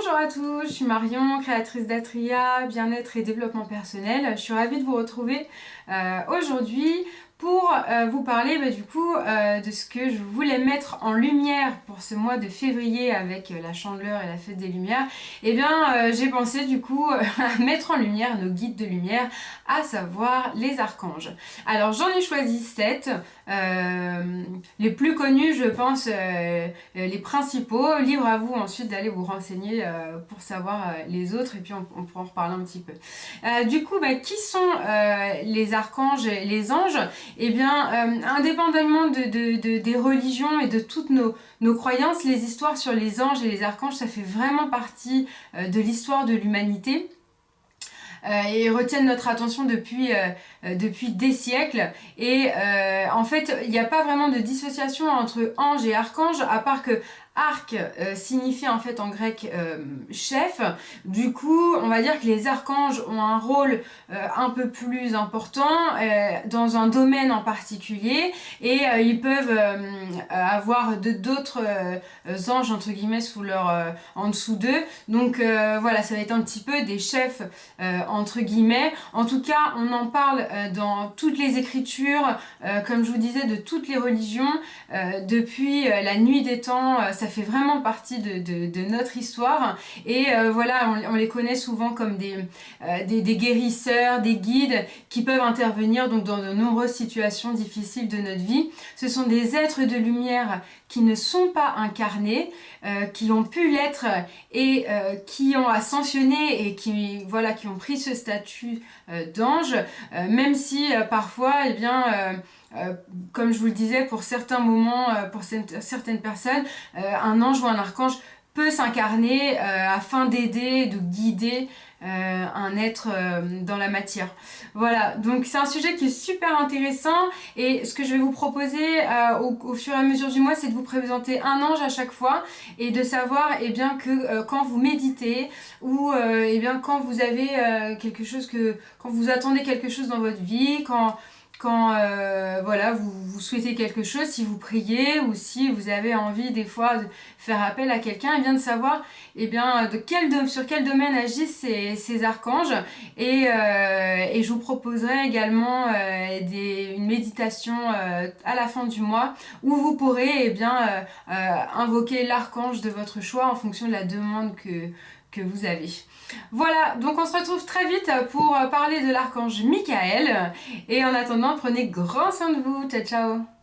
Bonjour à tous, je suis Marion, créatrice d'Atria, bien-être et développement personnel. Je suis ravie de vous retrouver aujourd'hui pour vous parler de ce que je voulais mettre en lumière pour ce mois de février avec la Chandeleur et la Fête des Lumières. J'ai pensé à mettre en lumière nos guides de lumière, à savoir les archanges. Alors j'en ai choisi 7, les plus connus je pense, les principaux. Libre à vous ensuite d'aller vous renseigner pour savoir les autres et puis on pourra en reparler un petit peu. Qui sont les archanges et les anges? Indépendamment des religions et de toutes nos croyances, les histoires sur les anges et les archanges, ça fait vraiment partie de l'histoire de l'humanité. Et retiennent notre attention depuis des siècles. Et en fait, il n'y a pas vraiment de dissociation entre ange et archange, à part que arc signifie en fait en grec chef. Du coup, on va dire que les archanges ont un rôle un peu plus important dans un domaine en particulier, et ils peuvent avoir d'autres anges entre guillemets en dessous d'eux. Donc voilà, ça va être un petit peu des chefs entre guillemets. En tout cas, on en parle dans toutes les écritures, comme je vous disais, de toutes les religions, depuis la nuit des temps. Ça fait vraiment partie de notre histoire, et on les connaît souvent comme des guérisseurs, des guides qui peuvent intervenir donc dans de nombreuses situations difficiles de notre vie. Ce sont des êtres de lumière qui ne sont pas incarnés, qui ont pu l'être et qui ont ascensionné et qui ont pris ce statut d'ange, même si parfois, comme je vous le disais, pour certains moments, pour certaines personnes, un ange ou un archange peut s'incarner afin d'aider, de guider un être dans la matière. Voilà, donc c'est un sujet qui est super intéressant, et ce que je vais vous proposer au fur et à mesure du mois, c'est de vous présenter un ange à chaque fois, et de savoir que quand vous méditez ou quand vous avez quand vous attendez quelque chose dans votre vie, quand vous souhaitez quelque chose, si vous priez ou si vous avez envie des fois de faire appel à quelqu'un, et bien de savoir sur quel domaine agissent ces archanges. Et je vous proposerai également une méditation à la fin du mois où vous pourrez invoquer l'archange de votre choix en fonction de la demande que vous avez. Voilà, donc on se retrouve très vite pour parler de l'archange Michael, et en attendant, prenez grand soin de vous. Ciao ciao.